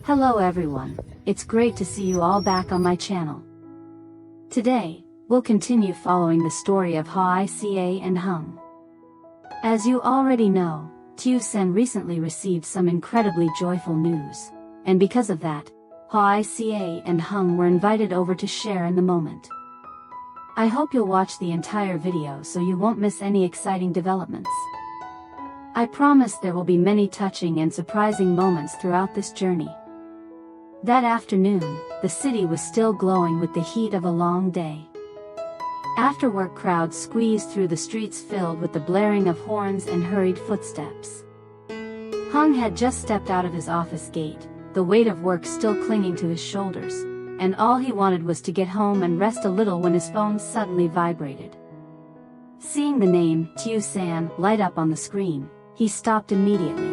Hello everyone, it's great to see you all back on my channel. Today, we'll continue following the story of Hoai Ca and Hung. As you already know, Tieu San recently received some incredibly joyful news, and because of that, Hoai Ca and Hung were invited over to share in the moment. I hope you'll watch the entire video so you won't miss any exciting developments. I promise there will be many touching and surprising moments throughout this journey. That afternoon, the city was still glowing with the heat of a long day. After-work crowds squeezed through the streets filled with the blaring of horns and hurried footsteps. Hung had just stepped out of his office gate, the weight of work still clinging to his shoulders, and all he wanted was to get home and rest a little when his phone suddenly vibrated. Seeing the name, Tieu San, light up on the screen, he stopped immediately.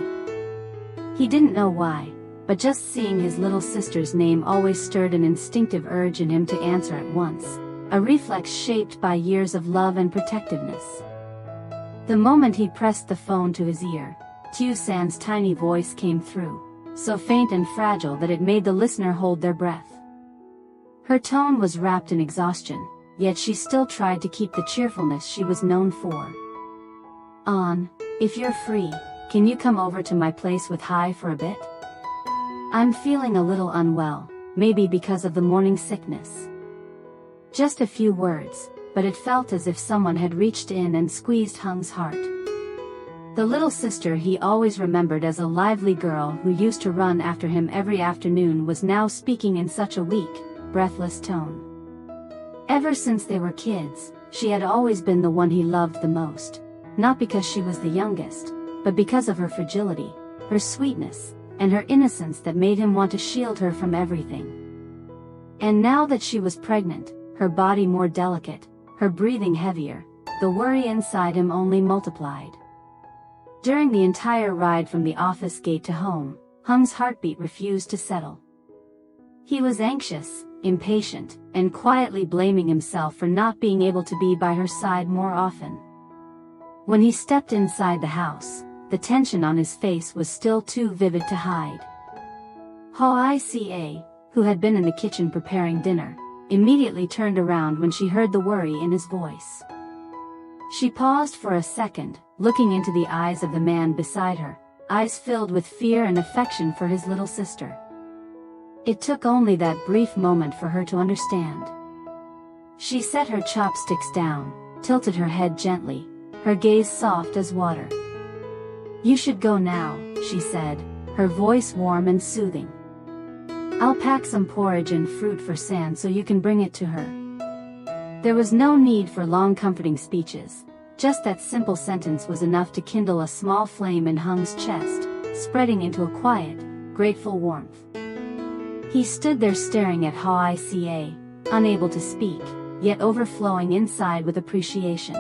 He didn't know why, but just seeing his little sister's name always stirred an instinctive urge in him to answer at once, a reflex shaped by years of love and protectiveness. The moment he pressed the phone to his ear, Tieu San's tiny voice came through, so faint and fragile that it made the listener hold their breath. Her tone was wrapped in exhaustion, yet she still tried to keep the cheerfulness she was known for. If you're free, can you come over to my place with Hai for a bit? I'm feeling a little unwell, maybe because of the morning sickness. Just a few words, but it felt as if someone had reached in and squeezed Hung's heart. The little sister he always remembered as a lively girl who used to run after him every afternoon was now speaking in such a weak, breathless tone. Ever since they were kids, she had always been the one he loved the most, not because she was the youngest, but because of her fragility, her sweetness, and her innocence that made him want to shield her from everything. And now that she was pregnant, her body more delicate, her breathing heavier, the worry inside him only multiplied. During the entire ride from the office gate to home, Hung's heartbeat refused to settle. He was anxious, impatient, and quietly blaming himself for not being able to be by her side more often. When he stepped inside the house, the tension on his face was still too vivid to hide. Hoai Ca, who had been in the kitchen preparing dinner, immediately turned around when she heard the worry in his voice. She paused for a second, looking into the eyes of the man beside her, eyes filled with fear and affection for his little sister. It took only that brief moment for her to understand. She set her chopsticks down, tilted her head gently, her gaze soft as water. "You should go now," she said, her voice warm and soothing. "I'll pack some porridge and fruit for San so you can bring it to her." There was no need for long comforting speeches, just that simple sentence was enough to kindle a small flame in Hung's chest, spreading into a quiet, grateful warmth. He stood there staring at Hoai Ca, unable to speak, yet overflowing inside with appreciation.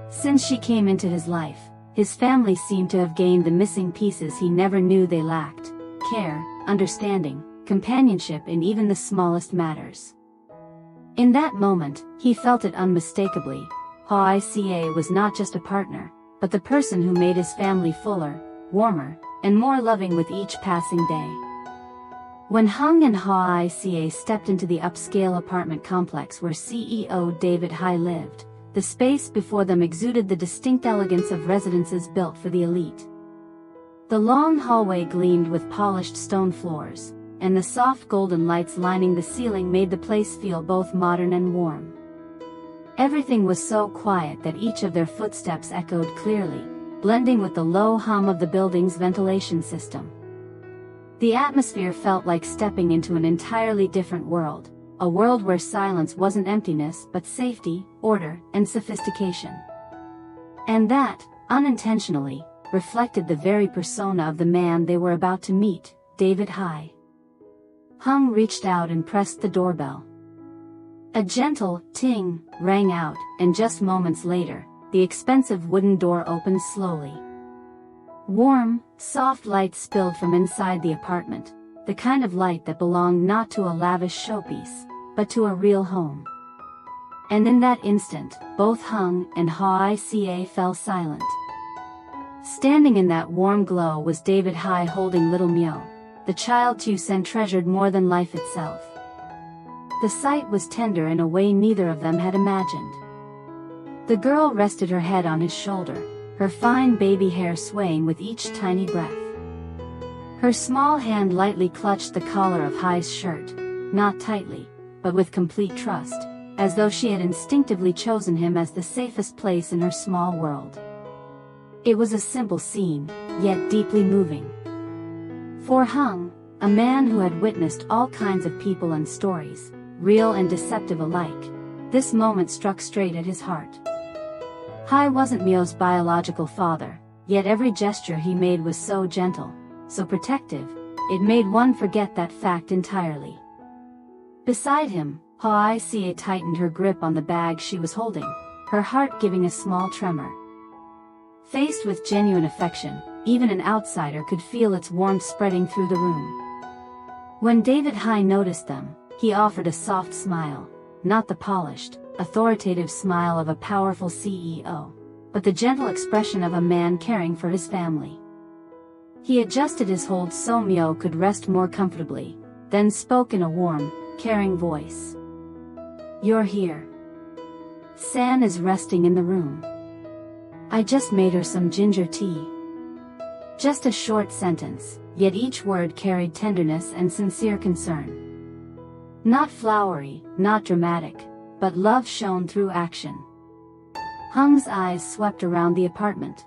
Since she came into his life, his family seemed to have gained the missing pieces he never knew they lacked: care, understanding, companionship in even the smallest matters. In that moment, he felt it unmistakably. Hoai Ca was not just a partner, but the person who made his family fuller, warmer, and more loving with each passing day. When Hung and Hoai Ca stepped into the upscale apartment complex where CEO David Hai lived, the space before them exuded the distinct elegance of residences built for the elite. The long hallway gleamed with polished stone floors, and the soft golden lights lining the ceiling made the place feel both modern and warm. Everything was so quiet that each of their footsteps echoed clearly, blending with the low hum of the building's ventilation system. The atmosphere felt like stepping into an entirely different world, a world where silence wasn't emptiness but safety, order, and sophistication. And that, unintentionally, reflected the very persona of the man they were about to meet, David Hai. Hung reached out and pressed the doorbell. A gentle ting rang out, and just moments later, the expensive wooden door opened slowly. Warm, soft light spilled from inside the apartment, the kind of light that belonged not to a lavish showpiece, but to a real home. And in that instant, both Hung and Hoai Ca fell silent. Standing in that warm glow was David Hai holding little Myo, the child Tieu San treasured more than life itself. The sight was tender in a way neither of them had imagined. The girl rested her head on his shoulder, her fine baby hair swaying with each tiny breath. Her small hand lightly clutched the collar of Hai's shirt, not tightly, but with complete trust, as though she had instinctively chosen him as the safest place in her small world. It was a simple scene, yet deeply moving. For Hung, a man who had witnessed all kinds of people and stories, real and deceptive alike, this moment struck straight at his heart. Hai wasn't Mio's biological father, yet every gesture he made was so gentle, so protective, it made one forget that fact entirely. Beside him, Hawa Ca tightened her grip on the bag she was holding, her heart giving a small tremor. Faced with genuine affection, even an outsider could feel its warmth spreading through the room. When David Hai noticed them, he offered a soft smile, not the polished, authoritative smile of a powerful CEO, but the gentle expression of a man caring for his family. He adjusted his hold so Mio could rest more comfortably, then spoke in a warm, caring voice. "You're here. San is resting in the room. I just made her some ginger tea." Just a short sentence, yet each word carried tenderness and sincere concern. Not flowery, not dramatic, but love shone through action. Hung's eyes swept around the apartment.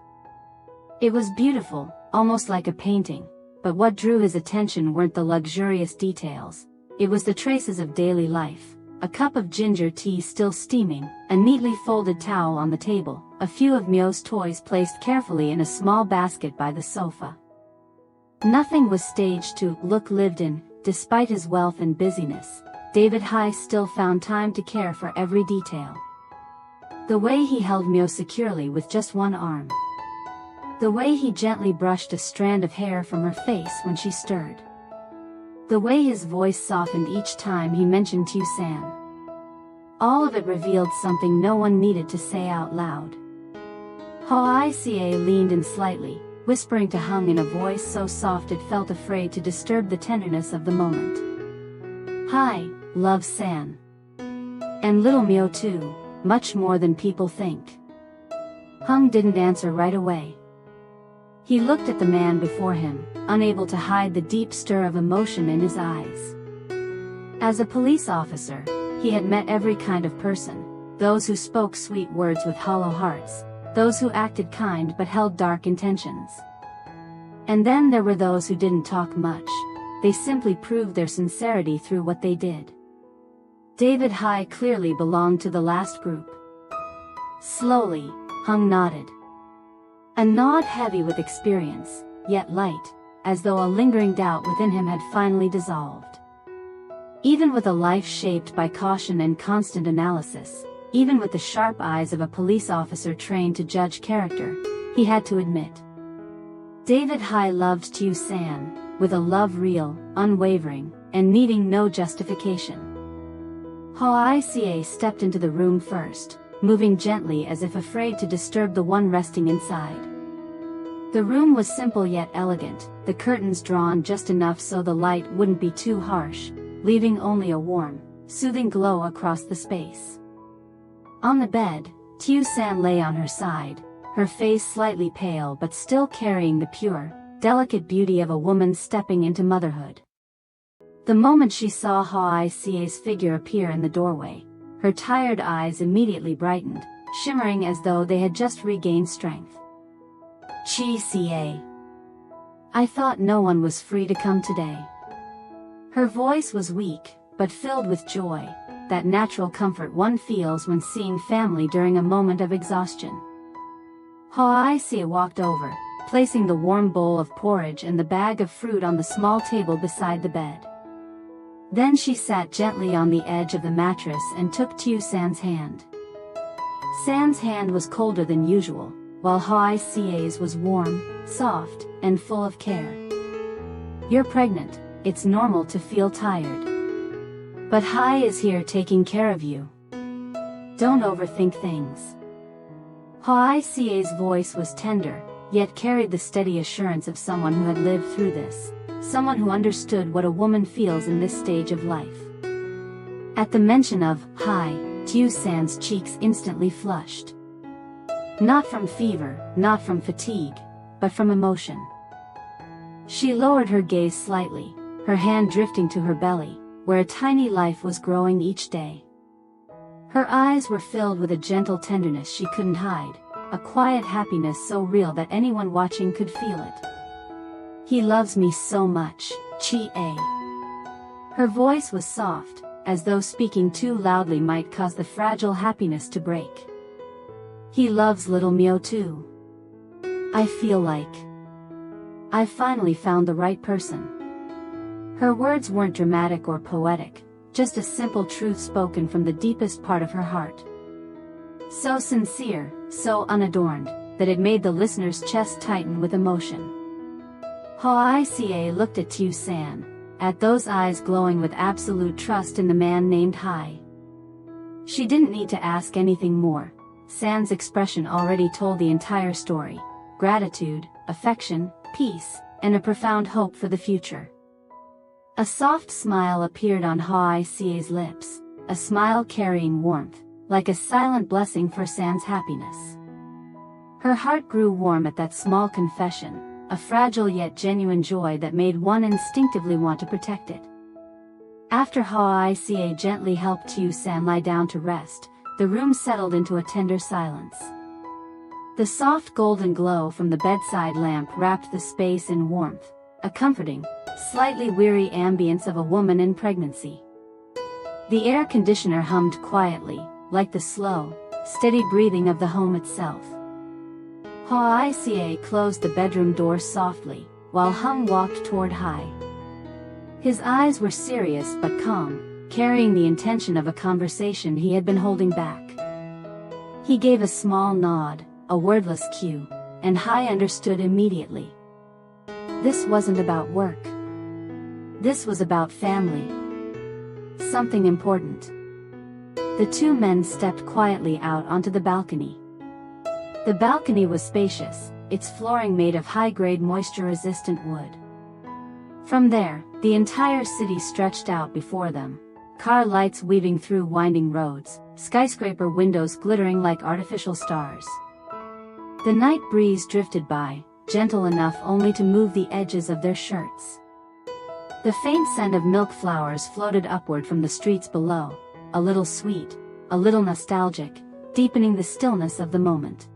It was beautiful, almost like a painting, but what drew his attention weren't the luxurious details, it was the traces of daily life, a cup of ginger tea still steaming, a neatly folded towel on the table, a few of Mio's toys placed carefully in a small basket by the sofa. Nothing was staged to look lived in. Despite his wealth and busyness, David Hai still found time to care for every detail. The way he held Mio securely with just one arm. The way he gently brushed a strand of hair from her face when she stirred. The way his voice softened each time he mentioned Tieu San. All of it revealed something no one needed to say out loud. Hawa Ca leaned in slightly, whispering to Hung in a voice so soft it felt afraid to disturb the tenderness of the moment. "Hai loves San. And little Mio too, much more than people think." Hung didn't answer right away. He looked at the man before him, unable to hide the deep stir of emotion in his eyes. As a police officer, he had met every kind of person, those who spoke sweet words with hollow hearts, those who acted kind but held dark intentions. And then there were those who didn't talk much, they simply proved their sincerity through what they did. David Hai clearly belonged to the last group. Slowly, Hung nodded. A nod heavy with experience, yet light, as though a lingering doubt within him had finally dissolved. Even with a life shaped by caution and constant analysis, even with the sharp eyes of a police officer trained to judge character, he had to admit. David Hai loved Tieu San, with a love real, unwavering, and needing no justification. Hawa Ca stepped into the room first, moving gently as if afraid to disturb the one resting inside. The room was simple yet elegant, the curtains drawn just enough so the light wouldn't be too harsh, leaving only a warm, soothing glow across the space. On the bed, Tieu San lay on her side, her face slightly pale but still carrying the pure, delicate beauty of a woman stepping into motherhood. The moment she saw Hawa Ca's figure appear in the doorway, her tired eyes immediately brightened, shimmering as though they had just regained strength. "Chi Ca. I thought no one was free to come today." Her voice was weak, but filled with joy, that natural comfort one feels when seeing family during a moment of exhaustion. Hawa Ca walked over, placing the warm bowl of porridge and the bag of fruit on the small table beside the bed. Then she sat gently on the edge of the mattress and took Tieu San's hand. San's hand was colder than usual, while Hawa Ca's was warm, soft, and full of care. "You're pregnant, it's normal to feel tired. But Hai is here taking care of you. Don't overthink things." Hawa Ca's voice was tender, yet carried the steady assurance of someone who had lived through this, someone who understood what a woman feels in this stage of life. At the mention of Hai, Tieu San's cheeks instantly flushed. Not from fever, not from fatigue, but from emotion. She lowered her gaze slightly, her hand drifting to her belly, where a tiny life was growing each day. Her eyes were filled with a gentle tenderness she couldn't hide, a quiet happiness so real that anyone watching could feel it. He loves me so much, Chi-a. Her voice was soft, as though speaking too loudly might cause the fragile happiness to break. He loves little Mio too. I feel like I finally found the right person. Her words weren't dramatic or poetic, just a simple truth spoken from the deepest part of her heart. So sincere, so unadorned, that it made the listener's chest tighten with emotion. Hawa Ca looked at Tieu San, at those eyes glowing with absolute trust in the man named Hai. She didn't need to ask anything more. San's expression already told the entire story: gratitude, affection, peace, and a profound hope for the future. A soft smile appeared on Hawa Ca's lips, a smile carrying warmth, like a silent blessing for San's happiness. Her heart grew warm at that small confession, a fragile yet genuine joy that made one instinctively want to protect it. After Hawa Ca gently helped Tieu San lie down to rest, the room settled into a tender silence. The soft golden glow from the bedside lamp wrapped the space in warmth, a comforting, slightly weary ambience of a woman in pregnancy. The air conditioner hummed quietly, like the slow, steady breathing of the home itself. Hawa Ca closed the bedroom door softly, while Hung walked toward Hai. His eyes were serious but calm, carrying the intention of a conversation he had been holding back. He gave a small nod, a wordless cue, and Hai understood immediately. This wasn't about work. This was about family. Something important. The two men stepped quietly out onto the balcony. The balcony was spacious, its flooring made of high-grade moisture-resistant wood. From there, the entire city stretched out before them, car lights weaving through winding roads, skyscraper windows glittering like artificial stars. The night breeze drifted by, gentle enough only to move the edges of their shirts. The faint scent of milk flowers floated upward from the streets below, a little sweet, a little nostalgic, deepening the stillness of the moment.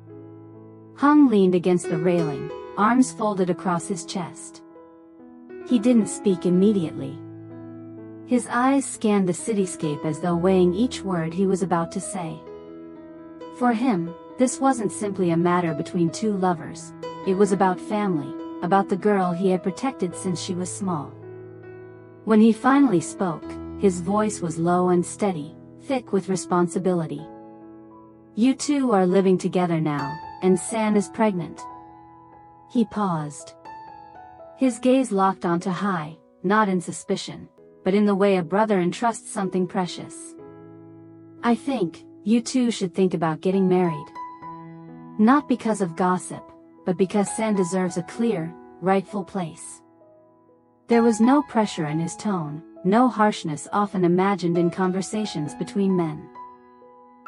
Hung leaned against the railing, arms folded across his chest. He didn't speak immediately. His eyes scanned the cityscape as though weighing each word he was about to say. For him, this wasn't simply a matter between two lovers, it was about family, about the girl he had protected since she was small. When he finally spoke, his voice was low and steady, thick with responsibility. You two are living together now, and San is pregnant. He paused. His gaze locked onto Hai, not in suspicion, but in the way a brother entrusts something precious. I think, you two should think about getting married. Not because of gossip, but because San deserves a clear, rightful place. There was no pressure in his tone, no harshness often imagined in conversations between men.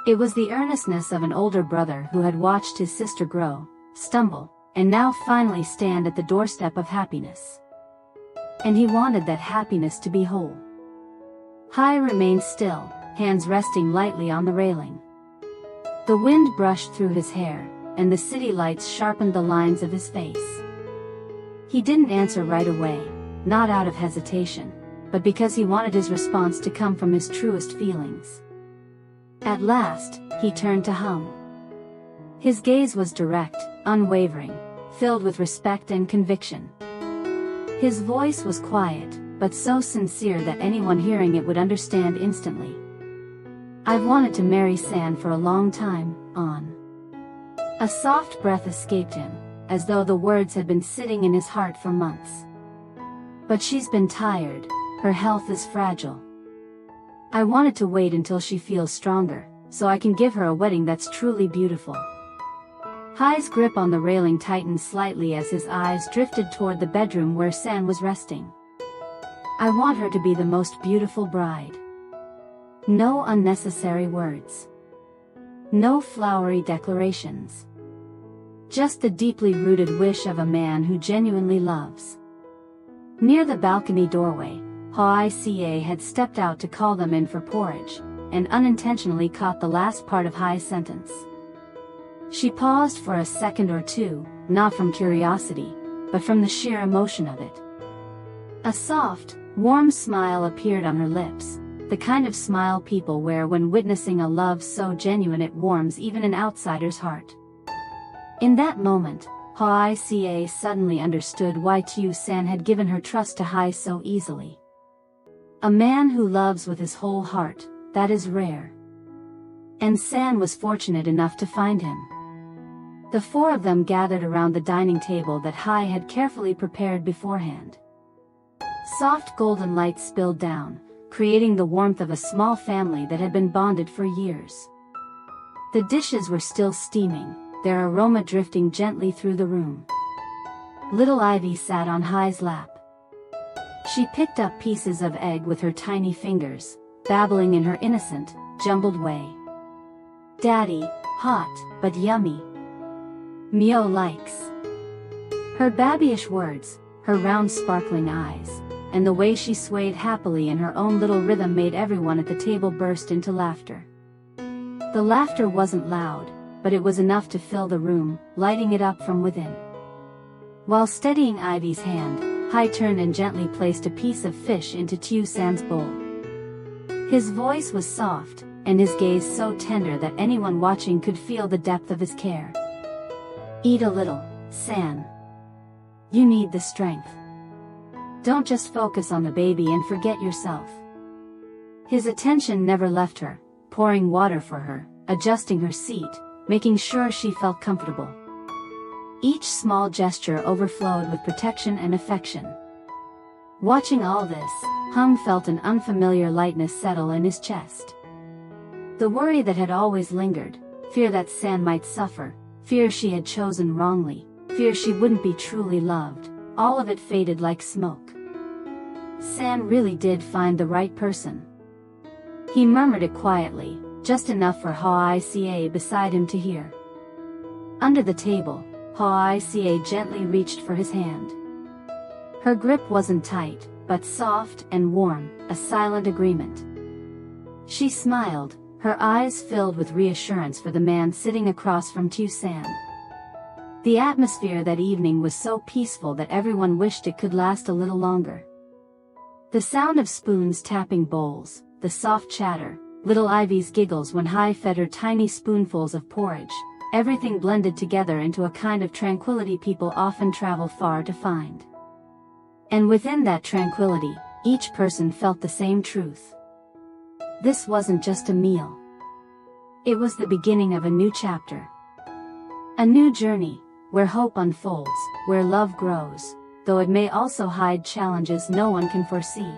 It was the earnestness of an older brother who had watched his sister grow, stumble, and now finally stand at the doorstep of happiness. And he wanted that happiness to be whole. Hai remained still, hands resting lightly on the railing. The wind brushed through his hair, and the city lights sharpened the lines of his face. He didn't answer right away, not out of hesitation, but because he wanted his response to come from his truest feelings. At last, he turned to Hung. His gaze was direct, unwavering, filled with respect and conviction. His voice was quiet, but so sincere that anyone hearing it would understand instantly. I've wanted to marry San for a long time, On. A soft breath escaped him, as though the words had been sitting in his heart for months. But she's been tired, her health is fragile. I wanted to wait until she feels stronger, so I can give her a wedding that's truly beautiful. Hai's grip on the railing tightened slightly as his eyes drifted toward the bedroom where San was resting. I want her to be the most beautiful bride. No unnecessary words. No flowery declarations. Just the deeply rooted wish of a man who genuinely loves. Near the balcony doorway, Hawa Ca had stepped out to call them in for porridge, and unintentionally caught the last part of Hai's sentence. She paused for a second or two, not from curiosity, but from the sheer emotion of it. A soft, warm smile appeared on her lips, the kind of smile people wear when witnessing a love so genuine it warms even an outsider's heart. In that moment, Hawa Ca suddenly understood why Tieu San had given her trust to Hai so easily. A man who loves with his whole heart, that is rare. And San was fortunate enough to find him. The four of them gathered around the dining table that Hai had carefully prepared beforehand. Soft golden light spilled down, creating the warmth of a small family that had been bonded for years. The dishes were still steaming, their aroma drifting gently through the room. Little Ivy sat on Hai's lap. She picked up pieces of egg with her tiny fingers, babbling in her innocent, jumbled way. "Daddy, hot, but yummy. Mio likes." Her babyish words, her round sparkling eyes, and the way she swayed happily in her own little rhythm made everyone at the table burst into laughter. The laughter wasn't loud, but it was enough to fill the room, lighting it up from within. While steadying Ivy's hand, Hai turned and gently placed a piece of fish into Tieu San's bowl. His voice was soft, and his gaze so tender that anyone watching could feel the depth of his care. "Eat a little, San. You need the strength. Don't just focus on the baby and forget yourself." His attention never left her, pouring water for her, adjusting her seat, making sure she felt comfortable. Each small gesture overflowed with protection and affection. Watching all this, Hung felt an unfamiliar lightness settle in his chest. The worry that had always lingered, fear that San might suffer, fear she had chosen wrongly, fear she wouldn't be truly loved, all of it faded like smoke. San really did find the right person. He murmured it quietly, just enough for Hawa Ca beside him to hear. Under the table, Hawa Ca gently reached for his hand. Her grip wasn't tight, but soft and warm, a silent agreement. She smiled, her eyes filled with reassurance for the man sitting across from Tieu San. The atmosphere that evening was so peaceful that everyone wished it could last a little longer. The sound of spoons tapping bowls, the soft chatter, little Ivy's giggles when Hai fed her tiny spoonfuls of porridge, everything blended together into a kind of tranquility people often travel far to find. And within that tranquility, each person felt the same truth. This wasn't just a meal. It was the beginning of a new chapter. A new journey, where hope unfolds, where love grows, though it may also hide challenges no one can foresee.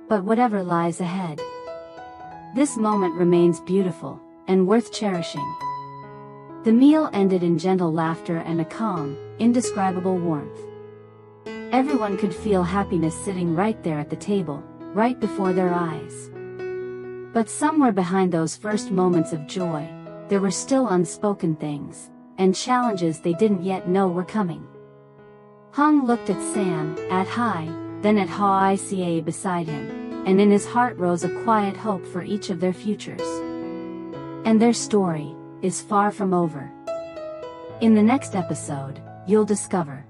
But whatever lies ahead, this moment remains beautiful, and worth cherishing. The meal ended in gentle laughter and a calm, indescribable warmth. Everyone could feel happiness sitting right there at the table, right before their eyes. But somewhere behind those first moments of joy, there were still unspoken things, and challenges they didn't yet know were coming. Hung looked at San, at Hai, then at Hawa Ca beside him, and in his heart rose a quiet hope for each of their futures. And their story is far from over. In the next episode, you'll discover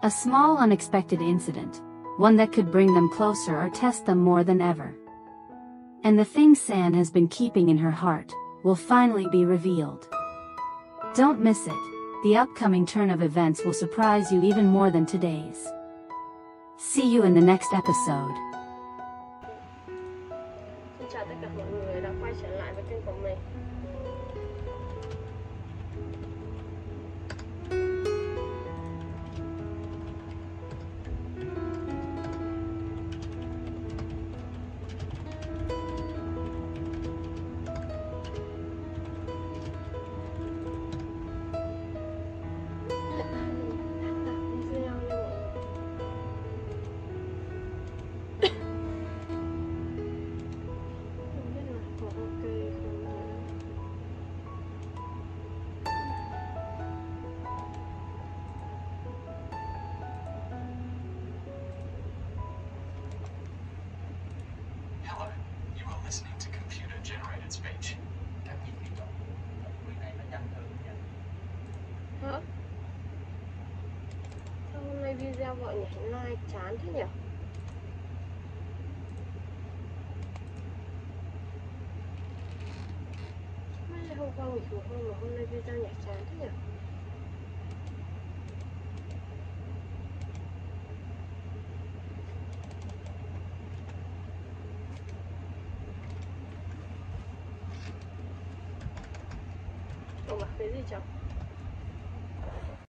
a small unexpected incident, one that could bring them closer or test them more than ever. And the thing San has been keeping in her heart will finally be revealed. Don't miss it. The upcoming turn of events will surprise you even more than today's. See you in the next episode. Xin chào tất cả mọi người đã quay trở lại với kênh của mình. video gọi nhảy like chán thế nhỉ? Mai hôm qua nghỉ một hôm mà hôm nay video nhảy chán thế nhỉ? Cậu bảo cái gì chẳng?